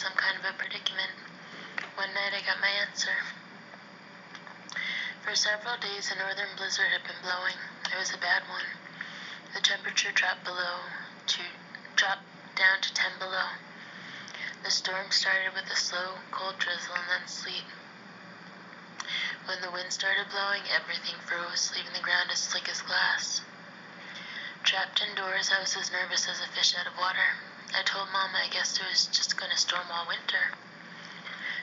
some kind of a predicament. One night I got my answer. For several days, a northern blizzard had been blowing. It was a bad one. The temperature dropped down to 10 below. The storm started with a slow, cold drizzle and then sleet. When the wind started blowing, everything froze, leaving the ground as slick as glass. Trapped indoors, I was as nervous as a fish out of water. I told Mama I guessed it was just going to storm all winter.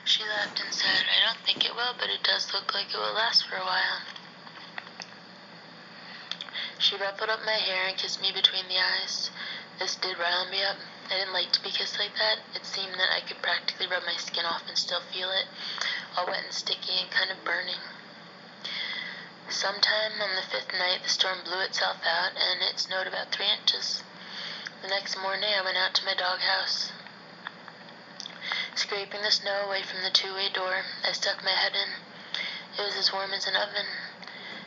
She laughed and said, "I don't think it will, but it does look like it will last for a while." She ruffled up my hair and kissed me between the eyes. This did rile me up. I didn't like to be kissed like that. It seemed that I could practically rub my skin off and still feel it, all wet and sticky and kind of burning. Sometime on the 5th night, the storm blew itself out, and it snowed about 3 inches. The next morning, I went out to my doghouse. Scraping the snow away from the two-way door, I stuck my head in. It was as warm as an oven.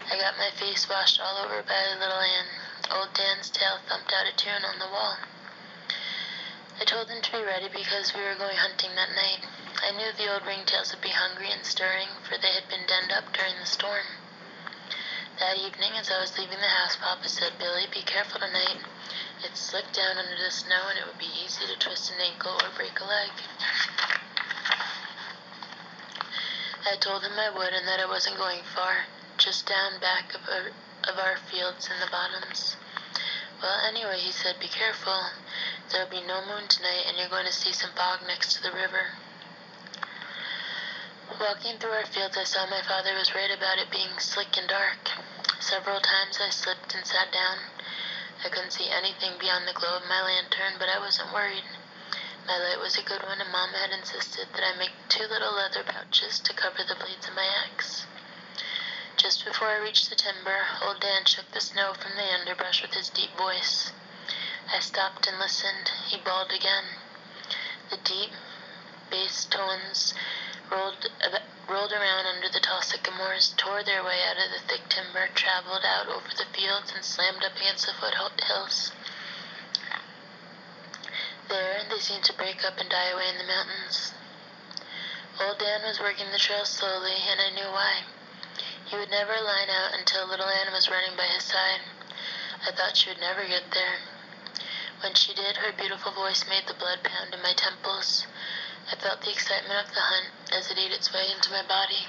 I got my face washed all over by little Ann. Old Dan's tail thumped out a tune on the wall. I told them to be ready because we were going hunting that night. I knew the old ringtails would be hungry and stirring, for they had been denned up during the storm. That evening, as I was leaving the house, Papa said, "Billy, be careful tonight. It's slick down under the snow, and it would be easy to twist an ankle or break a leg." I told him I would and that I wasn't going far, just down back of our fields in the bottoms. "Well, anyway," he said, "be careful. There'll be no moon tonight, and you're going to see some fog next to the river." Walking through our fields, I saw my father was right about it being slick and dark. Several times I slipped and sat down. I couldn't see anything beyond the glow of my lantern, but I wasn't worried. My light was a good one, and Mama had insisted that I make 2 little leather pouches to cover the blades of my axe. Just before I reached the timber, old Dan shook the snow from the underbrush with his deep voice. I stopped and listened. He bawled again. The deep bass tones rolled around under the tall sycamores, tore their way out of the thick timber, traveled out over the fields, and slammed up against the foothills. There, they seemed to break up and die away in the mountains. Old Dan was working the trail slowly, and I knew why. He would never line out until little Ann was running by his side. I thought she would never get there. When she did, her beautiful voice made the blood pound in my temples. I felt the excitement of the hunt as it ate its way into my body.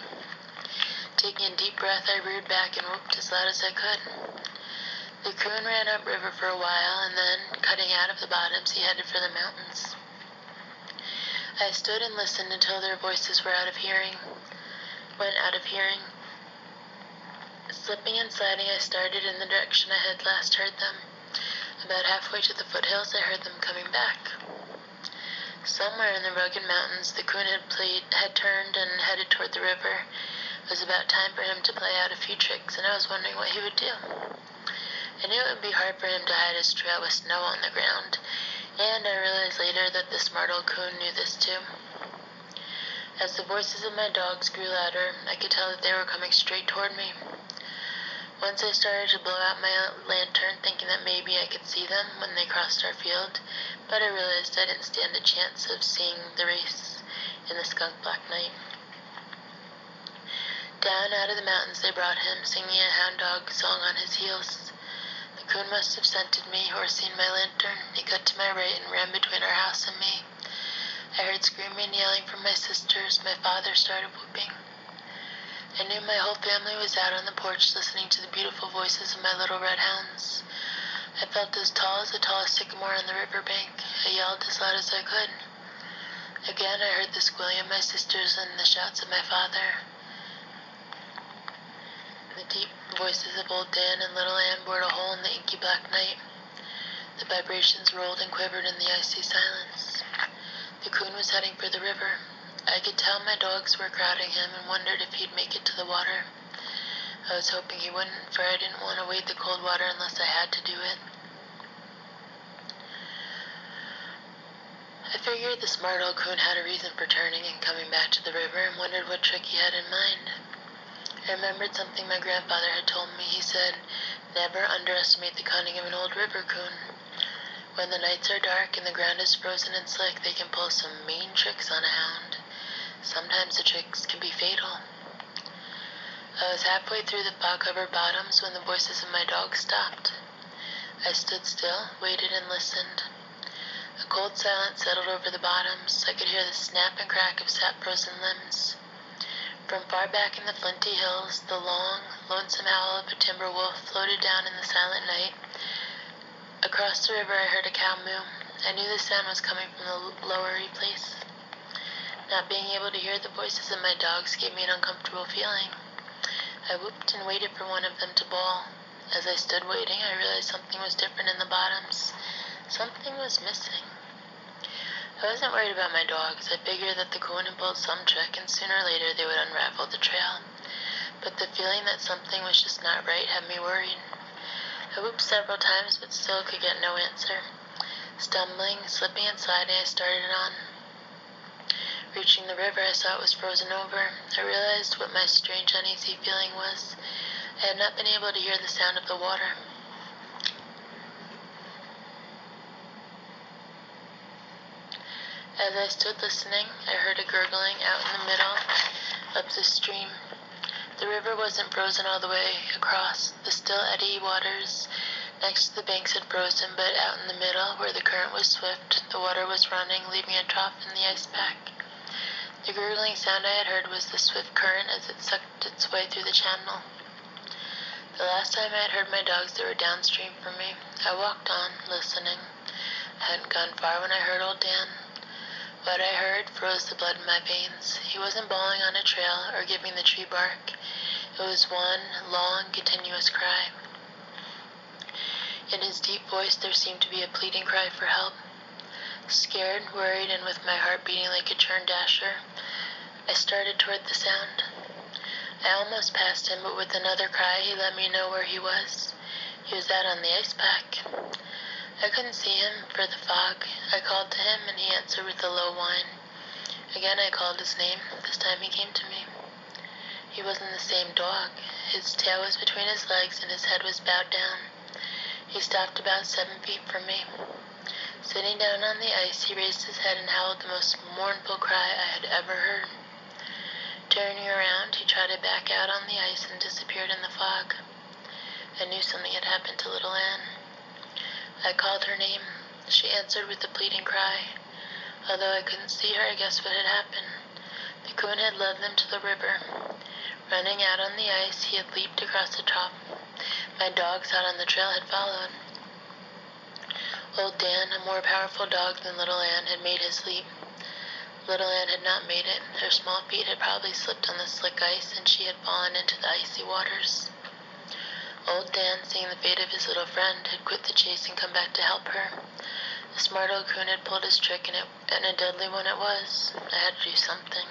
Taking a deep breath, I reared back and whooped as loud as I could. The coon ran upriver for a while, and then, cutting out of the bottoms, he headed for the mountains. I stood and listened until their voices went out of hearing. Slipping and sliding, I started in the direction I had last heard them. About halfway to the foothills, I heard them coming back. Somewhere in the rugged mountains, the coon had turned and headed toward the river. It was about time for him to play out a few tricks, and I was wondering what he would do. I knew it would be hard for him to hide his trail with snow on the ground, and I realized later that the smart old coon knew this too. As the voices of my dogs grew louder, I could tell that they were coming straight toward me. Once I started to blow out my lantern, thinking that maybe I could see them when they crossed our field, but I realized I didn't stand a chance of seeing the race in the skunk-black night. Down out of the mountains they brought him, singing a hound dog song on his heels. The coon must have scented me or seen my lantern. He cut to my right and ran between our house and me. I heard screaming and yelling from my sisters. My father started whooping. I knew my whole family was out on the porch listening to the beautiful voices of my little red hounds. I felt as tall as the tallest sycamore on the riverbank. I yelled as loud as I could. Again I heard the squealing of my sisters and the shouts of my father. The deep voices of old Dan and little Ann bored a hole in the inky black night. The vibrations rolled and quivered in the icy silence. The coon was heading for the river. I could tell my dogs were crowding him and wondered if he'd make it to the water. I was hoping he wouldn't, for I didn't want to wade the cold water unless I had to do it. I figured the smart old coon had a reason for turning and coming back to the river and wondered what trick he had in mind. I remembered something my grandfather had told me. He said, "Never underestimate the cunning of an old river coon." When the nights are dark and the ground is frozen and slick, they can pull some mean tricks on a hound. Sometimes the tricks can be fatal. I was halfway through the fog-covered bottoms when the voices of my dogs stopped. I stood still, waited, and listened. A cold silence settled over the bottoms. I could hear the snap and crack of sap-frozen limbs. From far back in the flinty hills, the long, lonesome howl of a timber wolf floated down in the silent night. Across the river I heard a cow moo. I knew the sound was coming from the lowery place. Not being able to hear the voices of my dogs gave me an uncomfortable feeling. I whooped and waited for one of them to bawl. As I stood waiting, I realized something was different in the bottoms. Something was missing. I wasn't worried about my dogs. I figured that the coon had pulled some trick, and sooner or later they would unravel the trail. But the feeling that something was just not right had me worried. I whooped several times, but still could get no answer. Stumbling, slipping and sliding, I started on. Reaching the river, I saw it was frozen over. I realized what my strange, uneasy feeling was. I had not been able to hear the sound of the water. As I stood listening, I heard a gurgling out in the middle of the stream. The river wasn't frozen all the way across. The still, eddy waters next to the banks had frozen, but out in the middle, where the current was swift, the water was running, leaving a trough in the ice pack. The gurgling sound I had heard was the swift current as it sucked its way through the channel. The last time I had heard my dogs, they were downstream from me. I walked on, listening. I hadn't gone far when I heard old Dan. What I heard froze the blood in my veins. He wasn't bawling on a trail or giving the tree bark. It was one long, continuous cry. In his deep voice, there seemed to be a pleading cry for help. Scared, worried, and with my heart beating like a churn dasher, I started toward the sound. I almost passed him, but with another cry, he let me know where he was. He was out on the ice pack. I couldn't see him for the fog. I called to him, and he answered with a low whine. Again I called his name. This time he came to me. He wasn't the same dog. His tail was between his legs, and his head was bowed down. He stopped about 7 feet from me. Sitting down on the ice, he raised his head and howled the most mournful cry I had ever heard. Turning around, he trotted back out on the ice and disappeared in the fog. I knew something had happened to little Anne. I called her name. She answered with a pleading cry. Although I couldn't see her, I guessed what had happened. The coon had led them to the river. Running out on the ice, he had leaped across the top. My dogs out on the trail had followed. Old Dan, a more powerful dog than little Anne, had made his leap. Little Anne had not made it. Her small feet had probably slipped on the slick ice, and she had fallen into the icy waters. Old Dan, seeing the fate of his little friend, had quit the chase and come back to help her. The smart old coon had pulled his trick, and a deadly one it was. I had to do something.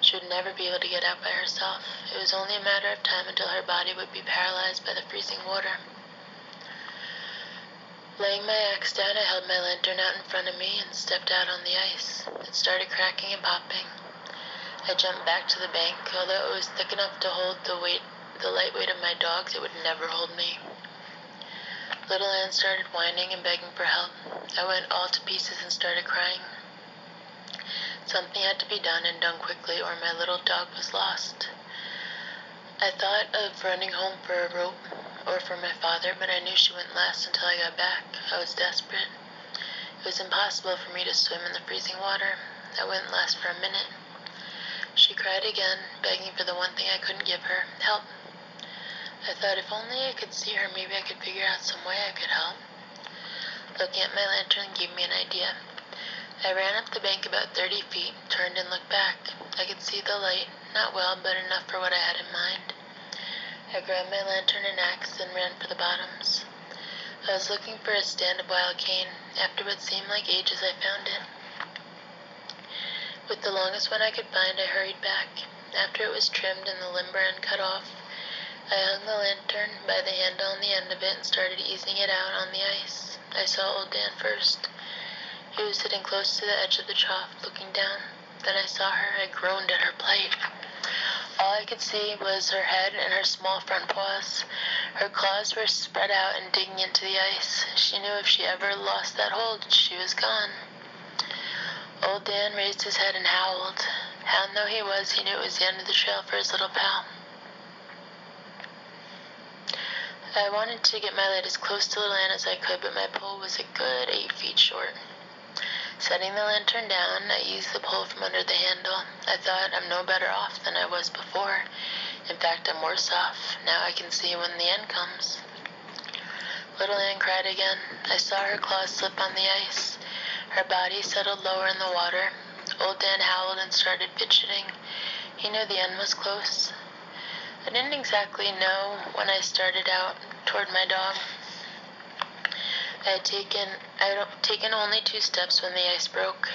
She would never be able to get out by herself. It was only a matter of time until her body would be paralyzed by the freezing water. Laying my axe down, I held my lantern out in front of me and stepped out on the ice. It started cracking and popping. I jumped back to the bank. Although it was thick enough to hold the light weight of my dogs, it would never hold me. Little Anne started whining and begging for help. I went all to pieces and started crying. Something had to be done, and done quickly, or my little dog was lost. I thought of running home for a rope or for my father, but I knew she wouldn't last until I got back. I was desperate. It was impossible for me to swim in the freezing water. I wouldn't last for a minute. She cried again, begging for the one thing I couldn't give her, help. I thought if only I could see her, maybe I could figure out some way I could help. Looking at my lantern gave me an idea. I ran up the bank about 30 feet, turned and looked back. I could see the light, not well, but enough for what I had in mind. I grabbed my lantern and axe and ran for the bottoms. I was looking for a stand of wild cane. After what seemed like ages, I found it. With the longest one I could find, I hurried back. After it was trimmed and the limber end cut off, I hung the lantern by the handle on the end of it and started easing it out on the ice. I saw old Dan first. He was sitting close to the edge of the trough, looking down. Then I saw her. I groaned at her plight. All I could see was her head and her small front paws. Her claws were spread out and digging into the ice. She knew if she ever lost that hold, she was gone. Old Dan raised his head and howled. Hound though he was, he knew it was the end of the trail for his little pal. I wanted to get my light as close to Little Ann as I could, but my pole was a good 8 feet short. Setting the lantern down, I eased the pole from under the handle. I thought, I'm no better off than I was before. In fact, I'm worse off. Now I can see when the end comes. Little Ann cried again. I saw her claws slip on the ice. Her body settled lower in the water. Old Dan howled and started fidgeting. He knew the end was close. I didn't exactly know when I started out toward my dog. I had taken only 2 steps when the ice broke.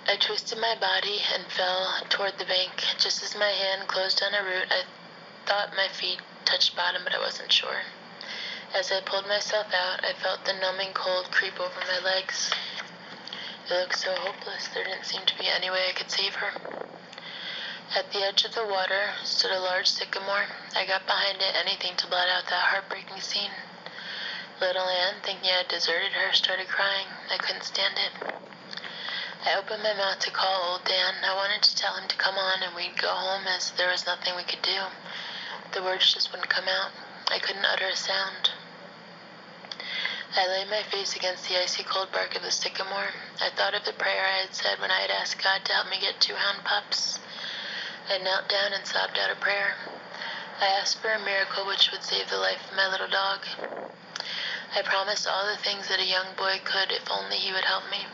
I twisted my body and fell toward the bank. Just as my hand closed on a root, I thought my feet touched bottom, but I wasn't sure. As I pulled myself out, I felt the numbing cold creep over my legs. It looked so hopeless. There didn't seem to be any way I could save her. At the edge of the water stood a large sycamore. I got behind it, anything to blot out that heartbreaking scene. Little Ann, thinking I had deserted her, started crying. I couldn't stand it. I opened my mouth to call old Dan. I wanted to tell him to come on and we'd go home, as there was nothing we could do. The words just wouldn't come out. I couldn't utter a sound. I laid my face against the icy cold bark of the sycamore. I thought of the prayer I had said when I had asked God to help me get 2 hound pups. I knelt down and sobbed out a prayer. I asked for a miracle which would save the life of my little dog. I promised all the things that a young boy could if only he would help me.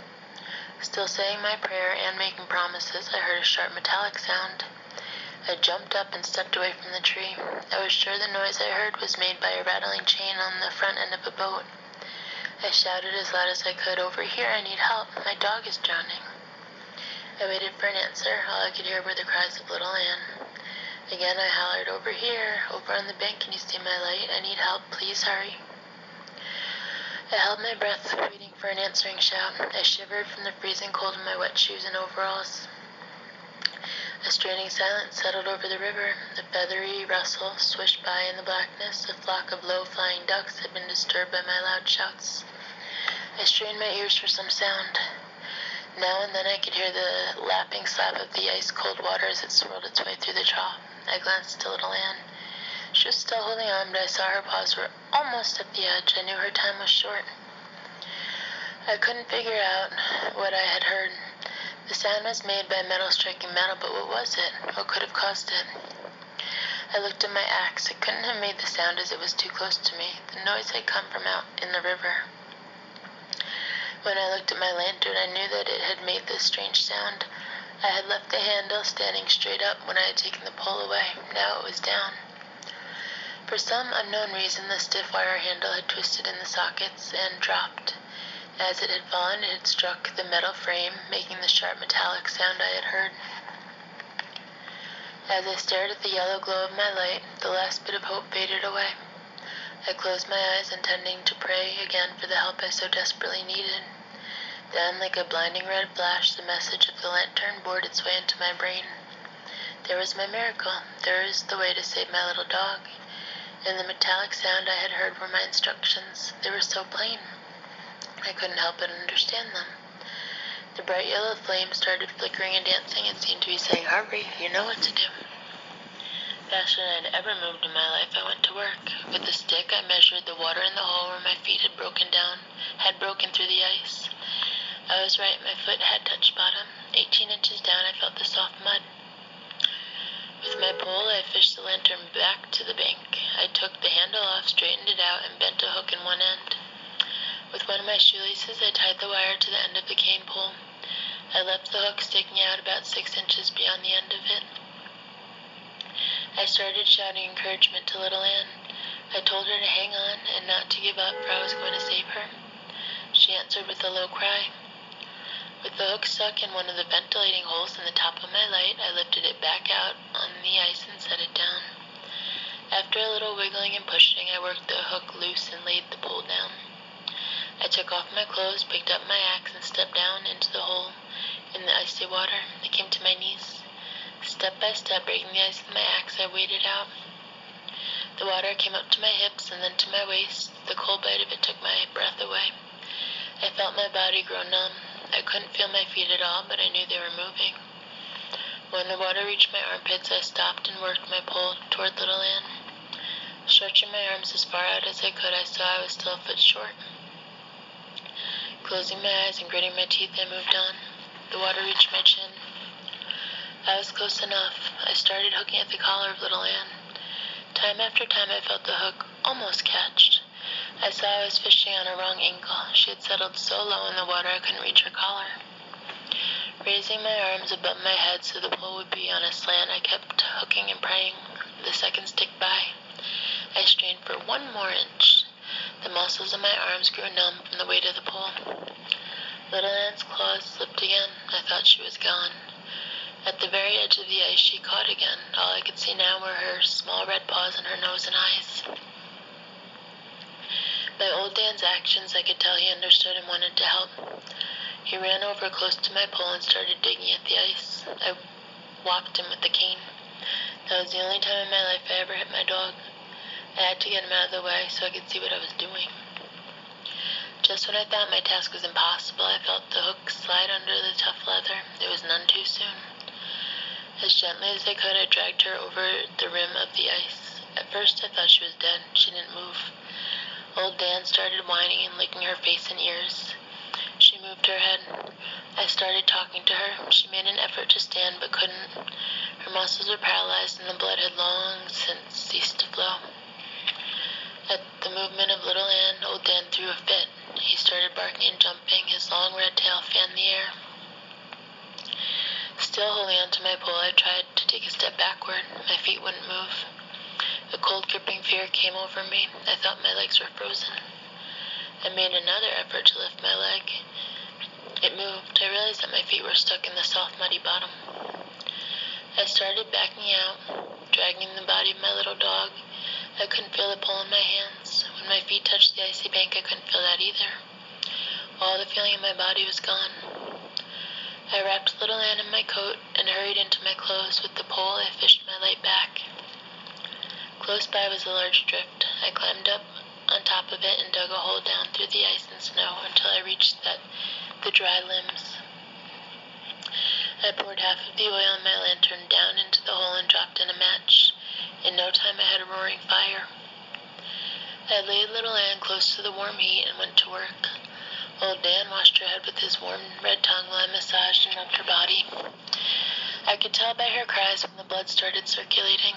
Still saying my prayer and making promises, I heard a sharp metallic sound. I jumped up and stepped away from the tree. I was sure the noise I heard was made by a rattling chain on the front end of a boat. I shouted as loud as I could, "Over here, I need help. My dog is drowning." I waited for an answer. All I could hear were the cries of Little Ann. Again I hollered, "Over here, over on the bank, can you see my light? I need help, please hurry." I held my breath, waiting for an answering shout. I shivered from the freezing cold in my wet shoes and overalls. A straining silence settled over the river. A feathery rustle swished by in the blackness. A flock of low-flying ducks had been disturbed by my loud shouts. I strained my ears for some sound. Now and then I could hear the lapping slap of the ice-cold water as it swirled its way through the trough. I glanced to Little Ann. She was still holding on, but I saw her paws were almost at the edge. I knew her time was short. I couldn't figure out what I had heard. The sound was made by metal striking metal, but what was it? What could have caused it? I looked at my axe. It couldn't have made the sound as it was too close to me. The noise had come from out in the river. When I looked at my lantern, I knew that it had made this strange sound. I had left the handle standing straight up when I had taken the pole away. Now it was down. For some unknown reason, the stiff wire handle had twisted in the sockets and dropped. As it had fallen, it had struck the metal frame, making the sharp metallic sound I had heard. As I stared at the yellow glow of my light, the last bit of hope faded away. I closed my eyes, intending to pray again for the help I so desperately needed. Then, like a blinding red flash, the message of the lantern bored its way into my brain. There was my miracle. There was the way to save my little dog. And the metallic sound I had heard were my instructions. They were so plain. I couldn't help but understand them. The bright yellow flame started flickering and dancing. It seemed to be saying, "Hurry, you know what to do." Faster than I'd ever moved in my life, I went to work. With a stick, I measured the water in the hole where my feet had broken through the ice. I was right, my foot had touched bottom. 18 inches down, I felt the soft mud. With my pole, I fished the lantern back to the bank. I took the handle off, straightened it out, and bent a hook in one end. With one of my shoelaces, I tied the wire to the end of the cane pole. I left the hook sticking out about 6 inches beyond the end of it. I started shouting encouragement to Little Ann. I told her to hang on and not to give up, for I was going to save her. She answered with a low cry. With the hook stuck in one of the ventilating holes in the top of my light, I lifted it back out on the ice and set it down. After a little wiggling and pushing, I worked the hook loose and laid the pole down. I took off my clothes, picked up my axe, and stepped down into the hole in the icy water. I came to my knees. Step by step, breaking the ice with my axe, I waded out. The water came up to my hips and then to my waist. The cold bite of it took my breath away. I felt my body grow numb. I couldn't feel my feet at all, but I knew they were moving. When the water reached my armpits, I stopped and worked my pole toward Little Ann. Stretching my arms as far out as I could, I saw I was still a foot short. Closing my eyes and gritting my teeth, I moved on. The water reached my chin. I was close enough. I started hooking at the collar of Little Ann. Time after time, I felt the hook almost catch. I saw I was fishing on a wrong ankle. She had settled so low in the water I couldn't reach her collar. Raising my arms above my head so the pole would be on a slant, I kept hooking and praying. The seconds ticked by. I strained for 1 more inch. The muscles of my arms grew numb from the weight of the pole. Little Ann's claws slipped again. I thought she was gone. At the very edge of the ice, she caught again. All I could see now were her small red paws and her nose and eyes. By old Dan's actions, I could tell he understood and wanted to help. He ran over close to my pole and started digging at the ice. I whopped him with the cane. That was the only time in my life I ever hit my dog. I had to get him out of the way so I could see what I was doing. Just when I thought my task was impossible, I felt the hook slide under the tough leather. It was none too soon. As gently as I could, I dragged her over the rim of the ice. At first, I thought she was dead. She didn't move. Old Dan started whining and licking her face and ears. She moved her head. I started talking to her. She made an effort to stand, but couldn't. Her muscles were paralyzed, and the blood had long since ceased to flow. At the movement of Little Ann, old Dan threw a fit. He started barking and jumping. His long red tail fanned the air. Still holding onto my pole, I tried to take a step backward. My feet wouldn't move. A cold, gripping fear came over me. I thought my legs were frozen. I made another effort to lift my leg. It moved. I realized that my feet were stuck in the soft, muddy bottom. I started backing out, dragging the body of my little dog. I couldn't feel the pole in my hands. When my feet touched the icy bank, I couldn't feel that either. All the feeling in my body was gone. I wrapped Little Ann in my coat and hurried into my clothes. With the pole, I fished my light back. Close by was a large drift. I climbed up on top of it and dug a hole down through the ice and snow until I reached the dry limbs. I poured half of the oil in my lantern down into the hole and dropped in a match. In no time, I had a roaring fire. I laid Little Ann close to the warm heat and went to work. Old Dan washed her head with his warm red tongue while I massaged and rubbed her body. I could tell by her cries when the blood started circulating.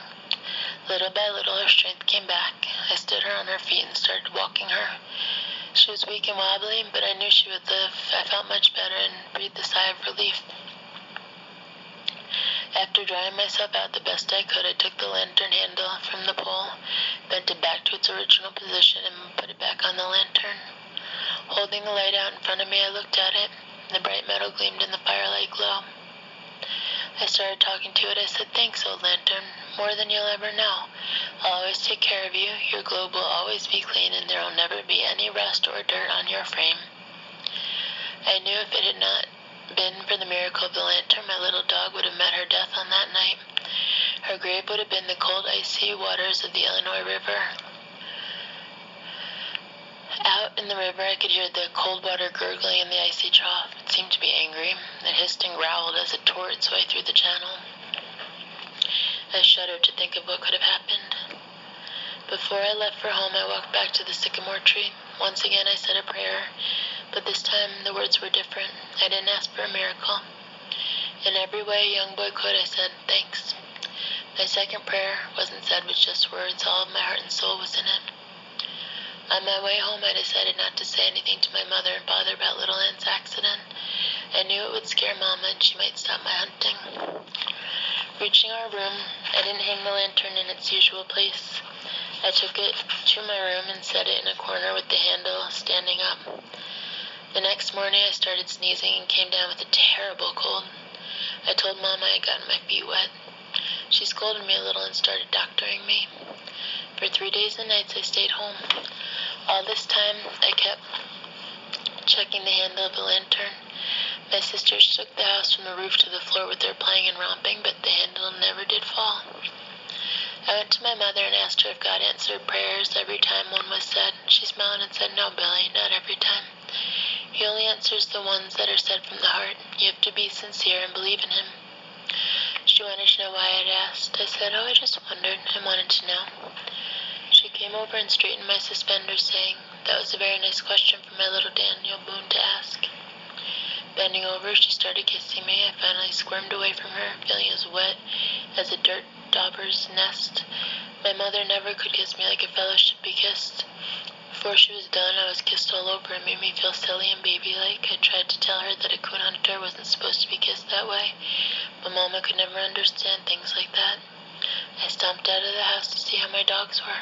Little by little, her strength came back. I stood her on her feet and started walking her. She was weak and wobbly, but I knew she would live. I felt much better and breathed a sigh of relief. After drying myself out the best I could, I took the lantern handle from the pole, bent it back to its original position, and put it back on the lantern. Holding the light out in front of me, I looked at it. The bright metal gleamed in the firelight glow. I started talking to it. I said, "Thanks, old lantern, more than you'll ever know. I'll always take care of you. Your globe will always be clean, and there will never be any rust or dirt on your frame." I knew if it had not been for the miracle of the lantern, my little dog would have met her death on that night. Her grave would have been the cold, icy waters of the Illinois River. Out in the river, I could hear the cold water gurgling in the icy trough. It seemed to be angry. It hissed and growled as it tore its way through the channel. I shuddered to think of what could have happened. Before I left for home, I walked back to the sycamore tree. Once again, I said a prayer, but this time the words were different. I didn't ask for a miracle. In every way a young boy could, I said, "Thanks." My second prayer wasn't said with just words. All of my heart and soul was in it. On my way home, I decided not to say anything to my mother and father about Little Ann's accident. I knew it would scare Mama and she might stop my hunting. Reaching our room, I didn't hang the lantern in its usual place. I took it to my room and set it in a corner with the handle standing up. The next morning, I started sneezing and came down with a terrible cold. I told Mama I had gotten my feet wet. She scolded me a little and started doctoring me. For 3 days and nights, I stayed home. All this time, I kept checking the handle of the lantern. My sisters took the house from the roof to the floor with their playing and romping, but the handle never did fall. I went to my mother and asked her if God answered prayers every time one was said. She smiled and said, "No, Billy, not every time. He only answers the ones that are said from the heart. You have to be sincere and believe in him." She wanted to know why I had asked. I said, "Oh, I just wondered. I wanted to know." She came over and straightened my suspenders, saying, "That was a very nice question for my little Daniel Boone to ask." Bending over, she started kissing me. I finally squirmed away from her, feeling as wet as a dirt dauber's nest. My mother never could kiss me like a fellow should be kissed. Before she was done, I was kissed all over. It made me feel silly and baby-like. I tried to tell her that a coon hunter wasn't supposed to be kissed that way, but Mama could never understand things like that. I stomped out of the house to see how my dogs were.